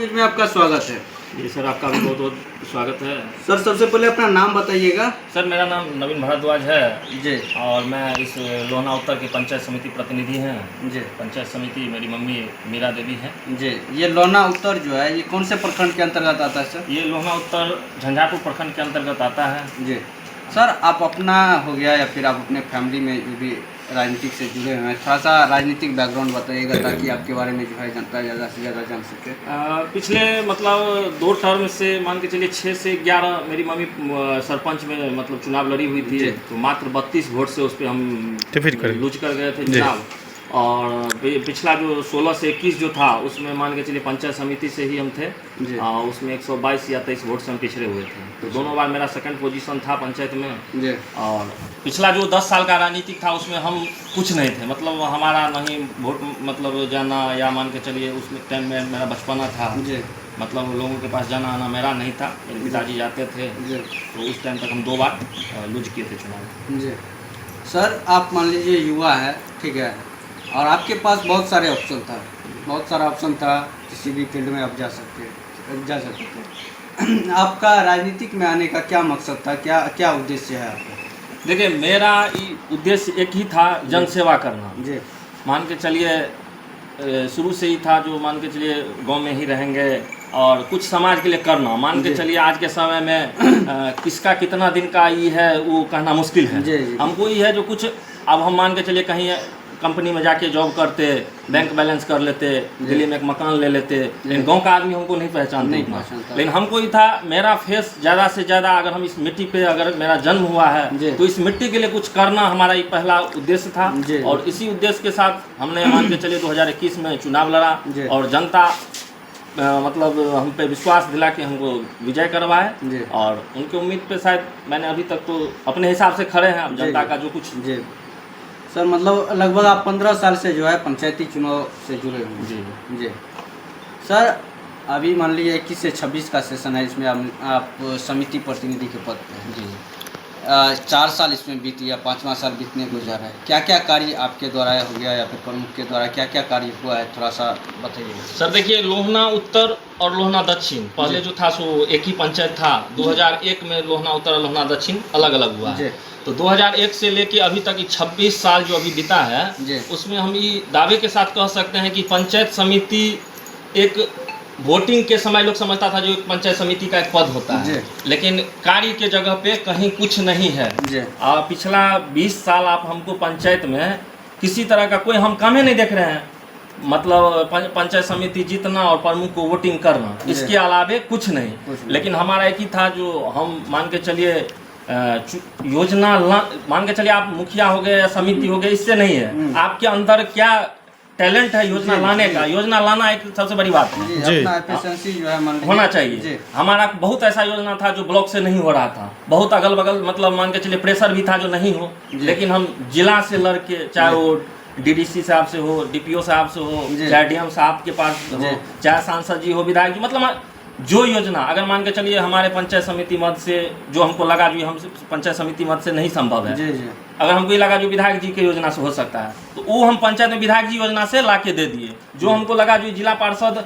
News में आपका स्वागत है। जी सर, आपका भी बहुत बहुत स्वागत है। सर सबसे पहले अपना नाम बताइएगा। सर मेरा नाम नवीन भारद्वाज है जी। और मैं इस लोहना उत्तर की पंचायत समिति प्रतिनिधि हैं। जी। पंचायत समिति मेरी मम्मी मीरा देवी हैं। जी, ये लोहना उत्तर जो है ये कौन से प्रखंड के अंतर्गत आता है सर? ये लोहना उत्तर झंझारपुर प्रखंड के अंतर्गत आता है। जी सर, आप अपना हो गया या फिर आप अपने फैमिली में जो भी राजनीतिक से जुड़े हुए हैं, थोड़ा सा राजनीतिक बैकग्राउंड बताइएगा ताकि आपके बारे में जो है जनता ज़्यादा से ज़्यादा जान सके। पिछले मतलब 2 टर्म से मान के चलिए 6 से 11 मेरी मम्मी सरपंच में मतलब चुनाव लड़ी हुई थी, तो मात्र 32 वोट से उस पर हम लूज कर गए थे चुनाव। और पिछला जो 16 से 21 जो था उसमें मान के चलिए पंचायत समिति से ही हम थे, उसमें 122 या 23 वोट से हम पिछड़े हुए थे। तो दोनों बार मेरा सेकंड पोजीशन था पंचायत में। और पिछला जो 10 साल का राजनीतिक था उसमें हम कुछ नहीं थे, मतलब हमारा नहीं वोट मतलब जाना या मान के चलिए उस टाइम में मेरा बचपना था, मतलब लोगों के पास जाना आना मेरा नहीं था। मेरे पिताजी जाते थे, तो उस टाइम तक हम 2 बार लूज किए थे चुनाव। जी सर, आप मान लीजिए युवा है, ठीक है, और आपके पास बहुत सारे ऑप्शन था, किसी भी फील्ड में आप जा सकते थे। आपका राजनीतिक में आने का क्या मकसद था, क्या उद्देश्य है आपका? देखिए, मेरा उद्देश्य एक ही था, जन सेवा करना। जी। मान के चलिए शुरू से ही था, जो मान के चलिए गांव में ही रहेंगे और कुछ समाज के लिए करना। मान के चलिए आज के समय में किसका कितना दिन का ये है वो कहना मुश्किल है। हमको ये है जो कुछ, अब हम मान के चलिए कहीं कंपनी में जाके जॉब करते, बैंक बैलेंस कर लेते, दिल्ली में एक मकान ले लेते, लेकिन गांव का आदमी हमको नहीं पहचानते इतना। लेकिन हमको ये था, मेरा फेस ज़्यादा से ज़्यादा, अगर हम इस मिट्टी पे अगर मेरा जन्म हुआ है तो इस मिट्टी के लिए कुछ करना हमारा ये पहला उद्देश्य था। और इसी उद्देश्य के साथ हमने मान के चलिए 2021 में चुनाव लड़ा और जनता मतलब हम पे विश्वास दिला के हमको विजय करवाए। और उनके उम्मीद पे शायद मैंने अभी तक तो अपने हिसाब से खड़े हैं। अब जनता का जो कुछ सर, मतलब लगभग आप 15 साल से जो है पंचायती चुनाव से जुड़े हुए हैं। जी सर, अभी मान लीजिए 21 से 26 का सेशन है, इसमें आप समिति प्रतिनिधि के पद पे हैं। जी। 4 साल इसमें बीत गया, 5वां साल बीतने को जा रहा है। क्या क्या कार्य आपके द्वारा हो गया या फिर प्रमुख के द्वारा क्या क्या कार्य हुआ है, थोड़ा सा बताइए। सर देखिए, लोहना उत्तर और लोहना दक्षिण पहले जो था सो एक ही पंचायत था। 2001 में लोहना उत्तर और लोहना दक्षिण अलग अलग हुआ है। तो 2001 से लेके अभी तक 26 साल जो अभी बीता है, उसमें हम ये दावे के साथ कह सकते हैं कि पंचायत समिति एक वोटिंग के समय लोग समझता था जो एक पंचायत समिति का एक पद होता है, लेकिन कार्य के जगह पे कहीं कुछ नहीं है। पिछला 20 साल आप हमको पंचायत में किसी तरह का कोई हम काम ही नहीं देख रहे हैं, मतलब पंचायत समिति जीतना और प्रमुख को वोटिंग करना, इसके अलावे कुछ नहीं। लेकिन हमारा एक ही था, जो हम मान के चलिए योजना मान के चलिए आप मुखिया हो गए या समिति हो गए, इससे नहीं है। आपके अंदर क्या टैलेंट है योजना लाने का, योजना लाना एक सबसे बड़ी बात है। अपना एफिशिएंसी जो है होना चाहिए। हमारा बहुत ऐसा योजना था जो ब्लॉक से नहीं हो रहा था, बहुत अगल बगल मतलब मान के चलिए प्रेशर भी था जो नहीं हो, लेकिन हम जिला से लड़के, चाहे वो डीडीसी साहब से हो, डीपीओ साहब से हो, चाहे डीएम साहब के पास हो, चाहे सांसद जी हो, विधायक जी, मतलब जो योजना अगर मान के चलिए हमारे पंचायत समिति मद से जो हमको लगा जो हम पंचायत समिति मद से नहीं संभव है, अगर हमको ये लगा जो विधायक जी के योजना से हो सकता है, तो वो हम पंचायत में विधायक जी योजना से ला के दे दिए। जो हमको लगा जो जिला पार्षद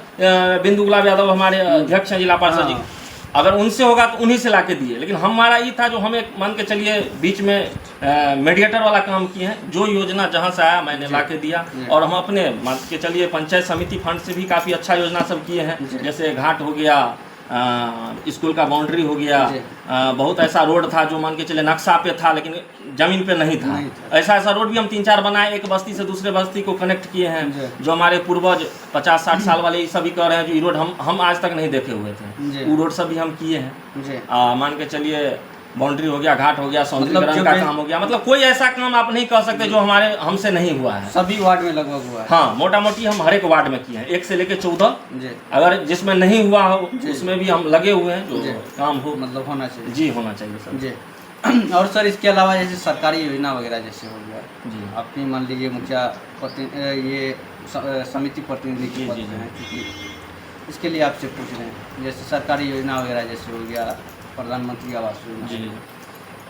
बिंदु गुलाब यादव हमारे अध्यक्ष हैं जिला पार्षद जी, अगर उनसे होगा तो उन्हीं से ला के दिए। लेकिन हमारा ये था जो हमें मान के चलिए बीच में मीडिएटर वाला काम किए हैं, जो योजना जहाँ से आया मैंने ला के दिया। और हम अपने मान के चलिए पंचायत समिति फंड से भी काफ़ी अच्छा योजना सब किए हैं, जैसे घाट हो गया, स्कूल का बाउंड्री हो गया, बहुत ऐसा रोड था जो मान के चले नक्शा पे था लेकिन ज़मीन पे नहीं था। ऐसा रोड भी हम 3-4 बनाए, एक बस्ती से दूसरे बस्ती को कनेक्ट किए हैं, जो हमारे पूर्वज 50-60 साल वाले ये सभी कह रहे हैं जो ये रोड हम आज तक नहीं देखे हुए थे, वो रोड सब भी हम किए हैं। मान के चलिए बाउंड्री हो गया, घाट हो गया, सौंदर्यीकरण का काम हो गया, मतलब कोई ऐसा काम आप नहीं कह सकते जो हमारे हमसे नहीं हुआ है। सभी वार्ड में लगभग हुआ है। हाँ, मोटा मोटी हम हर एक वार्ड में किए हैं, 1 से लेकर 14। अगर जिसमें नहीं हुआ हो उसमें भी हम लगे हुए हैं, जो काम हो मतलब होना चाहिए। जी होना चाहिए सर जी। और सर इसके अलावा जैसे सरकारी योजना वगैरह जैसे हो गया जी, अपनी मान लीजिए मुखिया ये समिति प्रतिनिधि की पद हैं, क्योंकि इसके लिए आपसे पूछ रहे हैं, जैसे सरकारी योजना वगैरह जैसे हो गया प्रधानमंत्री आवास योजना,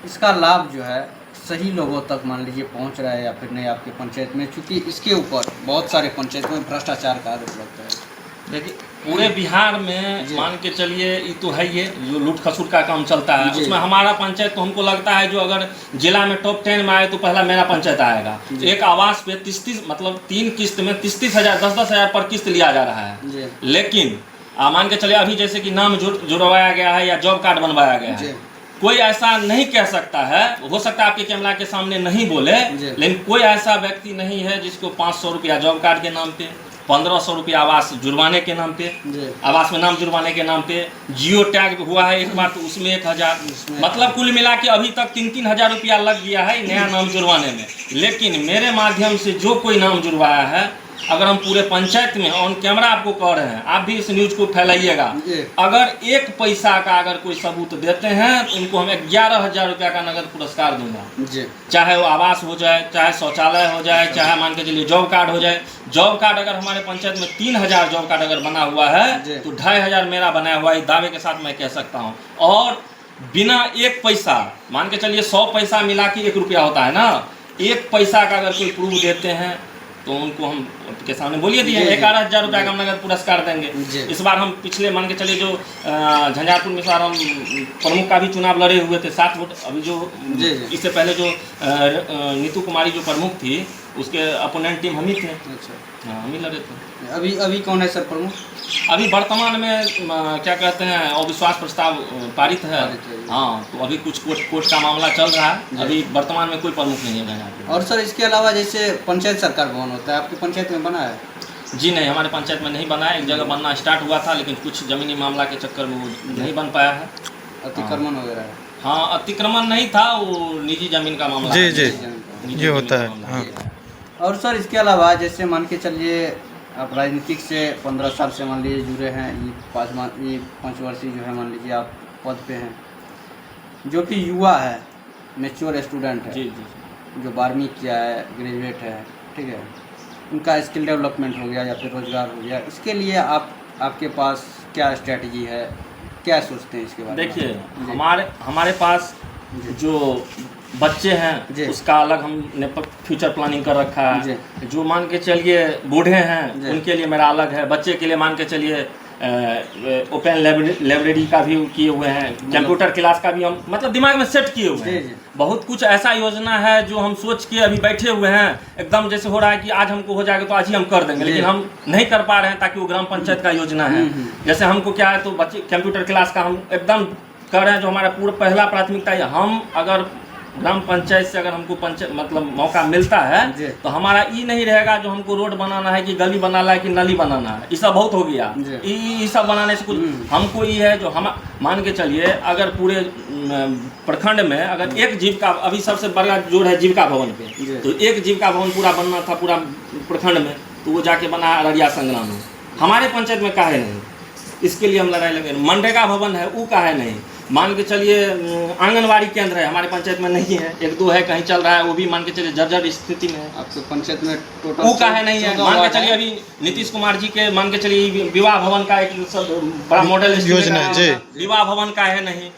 इसका लाभ जो है सही लोगों तक मान लीजिए पहुंच रहा है या फिर नहीं आपके पंचायत में, चूँकि इसके ऊपर बहुत सारे पंचायत में भ्रष्टाचार का आरोप लगता है। देखिए पूरे बिहार में जी। मान के चलिए ये तो है, ये जो लूट खसूट का काम चलता है जी। उसमें हमारा पंचायत तो हमको लगता है जो अगर जिला में टॉप 10 में आए तो पहला मेरा पंचायत आएगा। जी। एक आवास पे 30 मतलब 3 किस्त में 30 हज़ार 10 हज़ार पर किस्त लिया जा रहा है। जी। लेकिन मान के चलिए अभी जैसे कि नाम जुड़वाया गया है या जॉब कार्ड बनवाया गया है, कोई ऐसा नहीं कह सकता है, हो सकता है आपके कैमरा के सामने नहीं बोले, लेकिन कोई ऐसा व्यक्ति नहीं है जिसको 500 रुपया जॉब कार्ड के नाम पे, 1500 रुपया आवास जुर्माने के नाम पे, आवास में नाम जुर्माने के नाम पे, जियो टैग हुआ है एक बार तो उसमें 1000, मतलब कुल मिला के अभी तक 3-3 हज़ार रुपया लग गया है नया नाम जुड़वाने में। लेकिन मेरे माध्यम से जो कोई नाम जुड़वाया है, अगर हम पूरे पंचायत में ऑन कैमरा आपको कह रहे हैं, आप भी इस न्यूज को फैलाइएगा, अगर 1 पैसा का अगर कोई सबूत देते हैं तो उनको हम 11,000 रुपया का नगद पुरस्कार दूंगा। चाहे वो आवास हो जाए, चाहे शौचालय हो जाए, चाहे मान के चलिए जॉब कार्ड हो जाए। जॉब कार्ड अगर हमारे पंचायत में 3,000 जॉब कार्ड अगर बना हुआ है तो 2,500 मेरा बनाया हुआ है, दावे के साथ मैं कह सकता हूँ। और बिना 1 पैसा, मान के चलिए 100 पैसा मिला के 1 रुपया होता है ना, 1 पैसा का अगर कोई प्रूफ देते हैं तो उनको हम के सामने बोलिए दिए 11,000 रुपया का हम नगद पुरस्कार देंगे। इस बार हम पिछले मान के चलिए जो झंझारपुर में सार हम प्रमुख का भी चुनाव लड़े हुए थे 7 वोट। अभी जो इससे पहले जो नीतू कुमारी जो प्रमुख थी उसके अपोनेंट टीम हम ही थे। अच्छा, हाँ हम ही लड़े थे। अभी कौन है सर प्रमुख? अभी वर्तमान में क्या कहते हैं अविश्वास प्रस्ताव पारित है। हाँ, तो अभी कुछ कोर्ट का मामला चल रहा है, अभी वर्तमान में कोई प्रमुख नहीं है। और सर इसके अलावा जैसे पंचायत सरकार भवन होता है, आपकी पंचायत में बना है? जी नहीं, हमारे पंचायत में नहीं बना है। एक जगह बनना स्टार्ट हुआ था लेकिन कुछ जमीनी मामला के चक्कर में वो नहीं बन पाया है। अतिक्रमण वगैरह? हाँ, अतिक्रमण नहीं था, वो निजी जमीन का मामला। जी जी, ये होता है। और सर इसके अलावा जैसे मान के चलिए आप राजनीतिक से 15 साल से मान लीजिए जुड़े हैं, ये 5 वर्षीय जो है मान लीजिए आप पद पे हैं, जो कि युवा है, मैच्योर स्टूडेंट है, जी जी, जो 12वीं किया है, ग्रेजुएट है, ठीक है, उनका स्किल डेवलपमेंट हो गया या फिर रोजगार हो गया, इसके लिए आपके पास क्या स्ट्रेटजी है, क्या सोचते हैं इसके बारे में? देखिए हमारे पास जो बच्चे हैं उसका अलग हमने फ्यूचर प्लानिंग कर रखा है। जो मान के चलिए बूढ़े हैं उनके लिए मेरा अलग है। बच्चे के लिए मान के चलिए ओपन लाइब्रेरी का भी किए हुए हैं, कंप्यूटर क्लास का भी हम मतलब दिमाग में सेट किए हुए हैं। बहुत कुछ ऐसा योजना है जो हम सोच के अभी बैठे हुए हैं, एकदम जैसे हो रहा है कि आज हमको हो जाएगा तो आज ही हम कर देंगे, लेकिन हम नहीं कर पा रहे हैं ताकि वो ग्राम पंचायत का योजना है। जैसे हमको क्या है तो बच्चे कंप्यूटर क्लास का हम एकदम कर रहे हैं, जो हमारा पूरा पहला प्राथमिकता है। हम अगर ग्राम पंचायत से अगर हमको पंचायत मतलब मौका मिलता है तो हमारा ये नहीं रहेगा जो हमको रोड बनाना है कि गली बनाना है कि नली बनाना है, ये सब बहुत हो गया। ये सब बनाने से कुछ हमको ये है जो हम मान के चलिए अगर पूरे प्रखंड में अगर एक जीविका, अभी सबसे बड़ा जोर है जीविका भवन पे, तो एक जीविका भवन पूरा बनना था पूरा प्रखंड में, तो वो जाके बना अररिया संग्राम में। हमारे पंचायत में काहे नहीं, इसके लिए हम लड़ाई लगे। मनरेगा भवन है वो काहे नहीं, मान के चलिए आंगनवाड़ी केंद्र है हमारे पंचायत में नहीं है, 1-2 है कहीं चल रहा है, वो भी मान के चलिए जर्जर स्थिति में है। आपके पंचायत में टोटल वो काहे नहीं है? मान के चलिए अभी नीतीश कुमार जी के मान के चलिए विवाह भवन का एक सब बड़ा मॉडल योजना है, विवाह भवन काहे नहीं?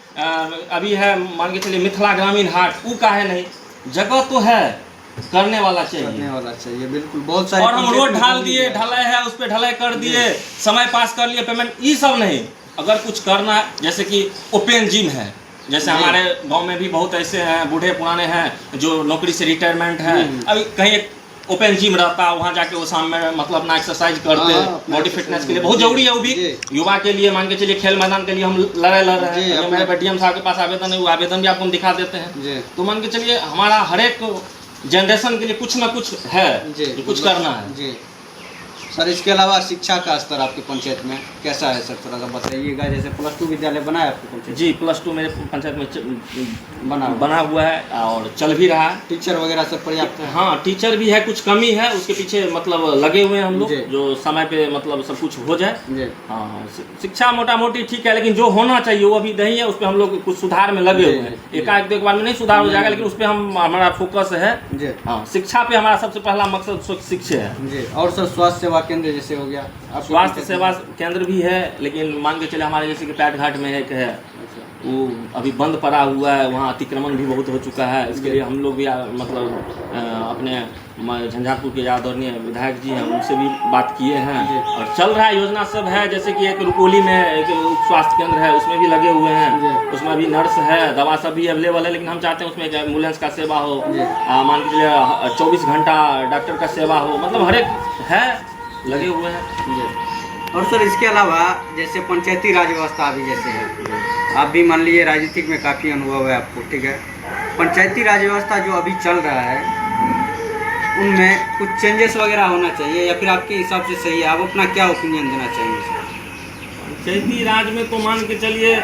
अभी है मान के चलिए मिथिला ग्रामीण हाट, वो काहे नहीं? जगह तो है, करने वाला चाहिए बिल्कुल। बहुत सारे और हम रोड ढाल दिए, ढलाई है उस पर ढलाई कर दिए, समय पास कर लिए, पेमेंट, ये सब नहीं। अगर कुछ करना है जैसे कि ओपन जिम है, जैसे हमारे गांव में भी बहुत ऐसे हैं बूढ़े पुराने हैं जो नौकरी से रिटायरमेंट है, अभी कहीं एक ओपन जिम रहता है, वहाँ जाके वो शाम में मतलब अपना एक्सरसाइज करते हैं, बॉडी फिटनेस के लिए बहुत जरूरी है। वो भी युवा के लिए मान के चलिए खेल मैदान के लिए हम लड़ रहे हैं। मेरे डीएम साहब के पास आवेदन है, वो आवेदन भी आपको हम दिखा देते हैं। तो मान के चलिए हमारा हर एक जनरेशन के लिए कुछ ना कुछ है जो कुछ करना है। सर इसके अलावा शिक्षा का स्तर आपके पंचायत में कैसा है सर, थोड़ा सा बताइएगा। जैसे +2 विद्यालय बना है आपके पंचायत? जी, +2 मेरे पंचायत में बना हुआ है और चल भी रहा है। टीचर वगैरह सब पर्याप्त है? हाँ, टीचर भी है, कुछ कमी है, उसके पीछे मतलब लगे हुए हैं हम लोग, जो समय पे मतलब सब कुछ हो जाए। हाँ, शिक्षा मोटा मोटी ठीक है, लेकिन जो होना चाहिए वो अभी नहीं है, उस पर हम लोग कुछ सुधार में लगे हुए हैं। एकाएक एक बार में नहीं सुधार हो जाएगा, लेकिन उस पर हमारा फोकस है। हाँ, शिक्षा पे हमारा सबसे पहला मकसद शिक्षा है। और सर स्वास्थ्य सेवा केंद्र जैसे हो गया? स्वास्थ्य सेवा केंद्र भी है, लेकिन मान के चले हमारे जैसे कि पैट घाट में एक है, वो अभी बंद पड़ा हुआ है, वहाँ अतिक्रमण भी बहुत हो चुका है। इसके लिए हम लोग भी मतलब अपने झंझारपुर के आदरणीय विधायक जी हैं, उनसे भी बात किए हैं और चल रहा है, योजना सब है। जैसे कि एक रुपोली में एक स्वास्थ्य केंद्र है, उसमें भी लगे हुए हैं, उसमें अभी नर्स है, दवा सब भी अवेलेबल है। लेकिन हम चाहते हैं उसमें एक एम्बुलेंस का सेवा हो, मान लीजिए 24 घंटा डॉक्टर का सेवा हो, मतलब हर एक है, लगे हुए हैं। और सर इसके अलावा जैसे पंचायती राज व्यवस्था अभी जैसे है, आप भी मान लीजिए राजनीतिक में काफ़ी अनुभव है आपको, ठीक है। पंचायती राज व्यवस्था जो अभी चल रहा है उनमें कुछ चेंजेस वगैरह होना चाहिए या फिर आपके हिसाब से सही है? आप अपना क्या ओपिनियन देना चाहेंगे सर? पंचायती राज में तो मान के चलिए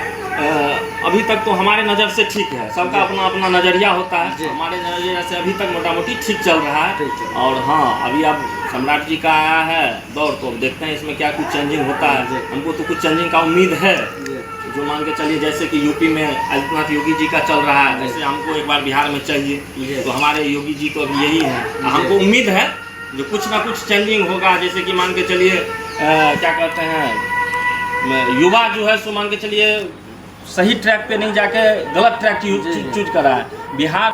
अभी तक तो हमारे नज़र से ठीक है, सबका अपना अपना नज़रिया होता है। हमारे नज़रिए से अभी तक मोटा मोटी ठीक चल रहा है। और हाँ, अभी अब सम्राट जी का आया है दौर, तो देखते हैं इसमें क्या कुछ चेंजिंग होता है। हमको तो कुछ चेंजिंग का उम्मीद है, जो मान के चलिए जैसे कि यूपी में आदित्यनाथ योगी जी का चल रहा है, जैसे हमको एक बार बिहार में चाहिए, तो हमारे योगी जी तो अभी यही है। हमको उम्मीद है जो कुछ ना कुछ चेंजिंग होगा। जैसे कि मान के चलिए क्या कहते हैं, युवा जो है सो मान के चलिए सही ट्रैक पे नहीं जाके गलत ट्रैक चूज करा है बिहार।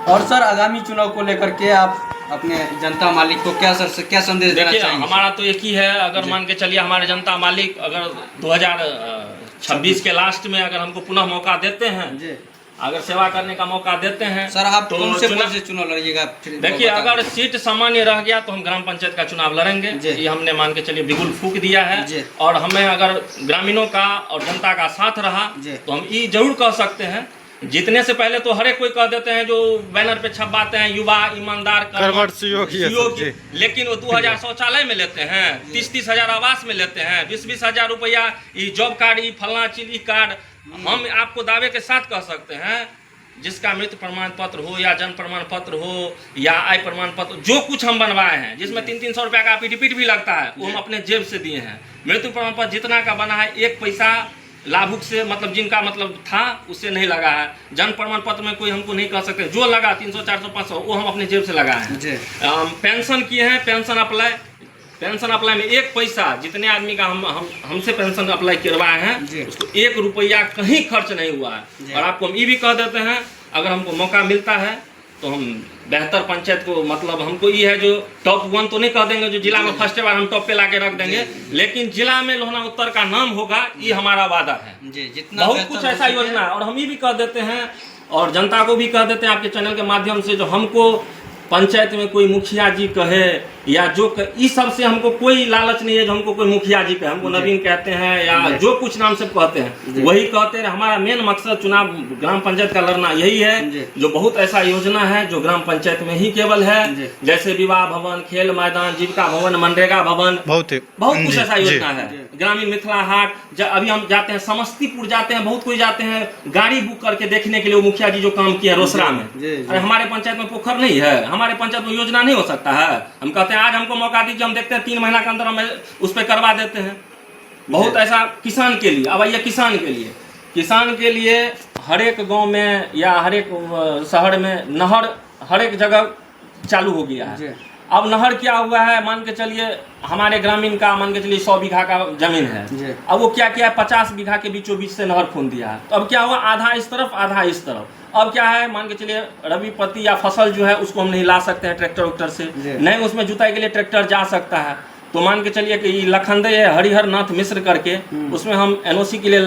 और सर आगामी चुनाव को लेकर के आप अपने जनता मालिक को क्या क्या संदेश देना चाहेंगे? हमारा तो एक ही है, अगर मान के चलिए हमारे जनता मालिक अगर 2026 के लास्ट में अगर हमको पुनः मौका देते हैं, अगर सेवा करने का मौका देते हैं, सर आप तो कौन से चुनाव लड़िएगा? देखिए, अगर सीट सामान्य रह गया तो हम ग्राम पंचायत का चुनाव लड़ेंगे, ये हमने मान के चलिए बिगुल फूक दिया है। और हमें अगर ग्रामीणों का और जनता का साथ रहा तो हम ये जरूर कह सकते हैं, जीतने से पहले तो हर एक कोई कह देते हैं जो बैनर पे छपवाते हैं, युवा ईमानदार सहयोगी, लेकिन वो 2000 शौचालय में लेते हैं, 30-30 हजार आवास में लेते हैं, 20-20 हजार रुपया जॉब कार्ड, फलना चिली कार्ड। हम आपको दावे के साथ कह सकते हैं, जिसका मृत्यु प्रमाण पत्र हो या जन्म प्रमाण पत्र हो या आय प्रमाण पत्र, जो कुछ हम बनवाए हैं जिसमें 300-300 रुपया का एफिडेविट भी लगता है, वो हम अपने जेब से दिए हैं। मृत्यु प्रमाण पत्र जितना का बना है, एक पैसा लाभुक से मतलब जिनका मतलब था उससे नहीं लगा है। जन्म प्रमाण पत्र में कोई हमको नहीं कह सकते, जो लगा 300, 400, 500 वो हम अपने जेब से लगाए हैं। पेंशन किए हैं, पेंशन अप्लाई में एक पैसा जितने आदमी का हमसे पेंशन अप्लाई करवाए हैं, उसको 1 रुपया कहीं खर्च नहीं हुआ है। और आपको हम ये भी कह देते हैं, अगर हमको मौका मिलता है तो हम बेहतर पंचायत को, मतलब हमको ये है जो टॉप 1 तो नहीं कह देंगे, जो जिला में फर्स्ट बार हम टॉप पे लाके रख देंगे, लेकिन जिला में लोहना उत्तर का नाम होगा, ये हमारा वादा है। बहुत कुछ ऐसा योजना है। और हम ये भी कह देते हैं और जनता को भी कह देते हैं आपके चैनल के माध्यम से, जो हमको पंचायत में कोई मुखिया जी कहे या जो इस सब से हमको कोई लालच नहीं है, जो हमको कोई मुखिया जी कहे, हमको नवीन कहते हैं या जो कुछ नाम से कहते हैं वही कहते हैं। हमारा मेन मकसद चुनाव ग्राम पंचायत का लड़ना यही है, जो बहुत ऐसा योजना है जो ग्राम पंचायत में ही केवल है, जैसे विवाह भवन, खेल मैदान, जीविका भवन, मनरेगा भवन, बहुत कुछ ऐसा योजना है। ग्रामीण मिथिला हाट, अभी हम जाते हैं समस्तीपुर जाते हैं, बहुत कोई जाते हैं गाड़ी बुक करके देखने के लिए, वो मुखिया जी जो काम किया रोसड़ा में। अरे हमारे पंचायत में पोखर नहीं है, हमारे पंचायत में योजना नहीं हो सकता है? हम कहते हैं आज हमको मौका दीजिए, हम देखते हैं 3 महीना के अंदर हम उस पर करवा देते हैं। बहुत ऐसा किसान के लिए, अब आइए किसान के लिए हर एक गांव में या हर एक शहर में नहर हर एक जगह चालू हो गया है। अब नहर क्या हुआ है, मान के चलिए हमारे ग्रामीण का मान के चलिए 100 बीघा का जमीन है, अब वो क्या किया है 50 बीघा के बीचों बीच से नहर खून दिया है। तो अब क्या हुआ, आधा इस तरफ आधा इस तरफ। अब क्या है, मान के चलिए रबी पत्ती या फसल जो है उसको हम नहीं ला सकते हैं ट्रैक्टर उक्टर से, नहीं उसमें जुताई के लिए ट्रैक्टर जा सकता है। तो मान के चलिए कि लखनदे हरिहर नाथ मिश्र करके उसमें हम NOC के लिए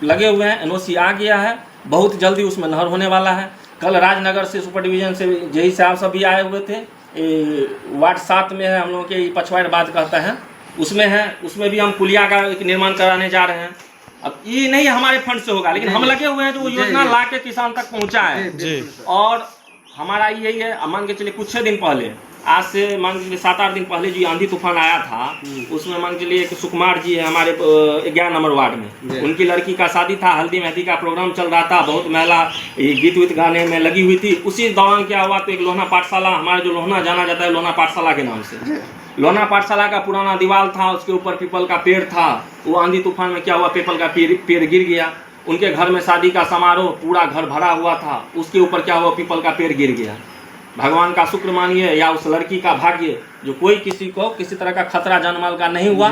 लगे हुए हैं। NOC आ गया है, बहुत जल्दी उसमें नहर होने वाला है। कल राजनगर से सुपर डिवीजन से जेई साहब सभी आए हुए थे, वार्ड 7 में है हम लोगों के पछवाड़ बात कहता है, उसमें है, उसमें भी हम पुलिया का निर्माण कराने जा रहे हैं। अब ये नहीं हमारे फंड से होगा, लेकिन हम लगे हुए हैं जो योजना ला के किसान तक पहुंचाए। और हमारा यही है, मान के चलिए कुछ दिन पहले, आज से मान के चलिए 7-8 दिन पहले जो आंधी तूफान आया था, उसमें मान के चलिए सुकुमार जी है हमारे 11 नंबर वार्ड में, उनकी लड़की का शादी था, हल्दी मेहंदी का प्रोग्राम चल रहा था, बहुत महिला गीत वीत गाने में लगी हुई थी। उसी दौरान क्या हुआ, तो एक लोहना पाठशाला, हमारे जो लोहना जाना जाता है लोहना पाठशाला के नाम से, लोहना पाठशाला का पुराना दीवार था, उसके ऊपर पीपल का पेड़ था। वो आंधी तूफान में क्या हुआ, पीपल का पेड़ गिर गया। उनके घर में शादी का समारोह, पूरा घर भरा हुआ था, उसके ऊपर क्या हुआ, पीपल का पेड़ गिर गया। भगवान का शुक्र मानिए या उस लड़की का भाग्य, जो कोई किसी को किसी तरह का खतरा जानमाल का नहीं हुआ।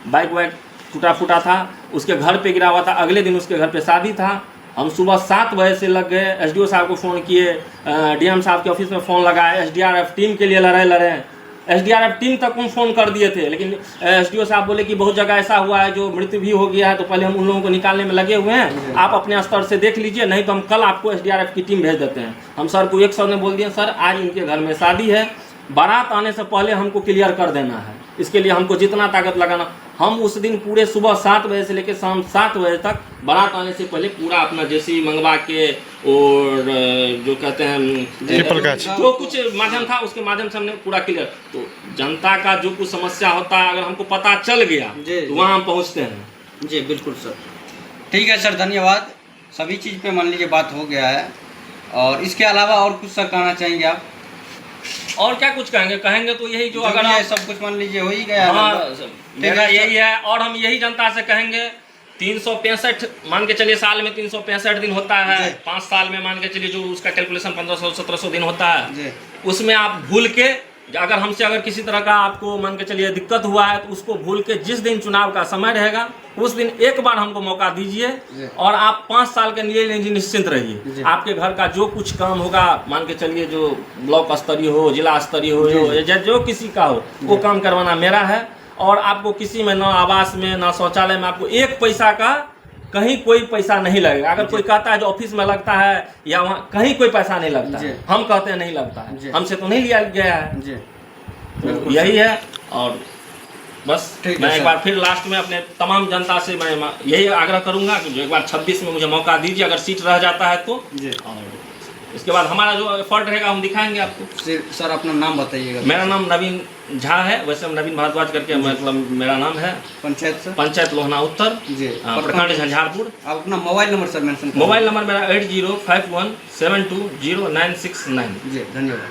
बाइक वाइक टूटा फूटा था, उसके घर पे गिरा हुआ था। अगले दिन उसके घर पे शादी था। हम सुबह 7 बजे से लग गए, एसडीओ साहब को फ़ोन किए, डीएम साहब के ऑफिस में फ़ोन लगाए, एसडीआरएफ टीम के लिए लड़े। एसडीआरएफ टीम तक हम फ़ोन कर दिए थे, लेकिन एसडीओ साहब बोले कि बहुत जगह ऐसा हुआ है जो मृत्यु भी हो गया है, तो पहले हम उन लोगों को निकालने में लगे हुए हैं, आप अपने स्तर से देख लीजिए, नहीं तो हम कल आपको एसडीआरएफ की टीम भेज देते हैं। हम सर को एक सर ने बोल दिया, सर आज इनके घर में शादी है, बारात आने से पहले हमको क्लियर कर देना है, इसके लिए हमको जितना ताकत लगाना। हम उस दिन पूरे सुबह 7 बजे से लेकर शाम 7 बजे तक बारात आने से पहले पूरा अपना जेसीबी मंगवा के और जो कहते हैं जो कुछ माध्यम था उसके माध्यम से हमने पूरा क्लियर। तो जनता का जो कुछ समस्या होता है अगर हमको पता चल गया तो वहाँ हम पहुँचते हैं। जी बिल्कुल सर, ठीक है सर, धन्यवाद। सभी चीज़ पे मान लीजिए बात हो गया है, और इसके अलावा और कुछ सर कहना चाहेंगे आप? और क्या कुछ कहेंगे तो यही जो अगर आप सब कुछ मान लीजिए हो ही गया। हाँ, मेरा यही है। और हम यही जनता से कहेंगे, 365 मान के चलिए साल में 365 दिन होता है, 5 साल में मान के चलिए जो उसका कैलकुलेशन 1500-1700 दिन होता है, उसमें आप भूल के अगर हमसे अगर किसी तरह का आपको मान के चलिए दिक्कत हुआ है तो उसको भूल के जिस दिन चुनाव का समय रहेगा उस दिन एक बार हमको मौका दीजिए, और आप 5 साल के लिए निश्चिंत रहिए। आपके घर का जो कुछ काम होगा, मान के चलिए जो ब्लॉक स्तरीय हो, जिला स्तरीय हो, जो किसी का हो, वो काम करवाना मेरा है। और आपको किसी में, ना आवास में, ना शौचालय में, आपको 1 पैसा का कहीं कोई पैसा नहीं लगेगा। अगर कोई कहता है जो ऑफिस में लगता है या वहाँ कहीं कोई पैसा नहीं लगता है, हम कहते हैं नहीं लगता है, हमसे तो नहीं लिया गया है। तो यही है। और बस मैं एक बार फिर लास्ट में अपने तमाम जनता से मैं यही आग्रह करूंगा कि जो एक बार 26 में मुझे मौका दीजिए, अगर सीट रह जाता है तो। और इसके बाद हमारा जो एफर्ट रहेगा हम दिखाएंगे आपको। सर अपना नाम बताइएगा। मेरा नाम नवीन झा है, वैसे हम नवीन भारद्वाज करके मतलब मेरा नाम है। पंचायत लोहना उत्तर, प्रखंड झंझारपुर। आप अपना mobile number sir mention. Mobile number मेरा 8051720969। जी धन्यवाद।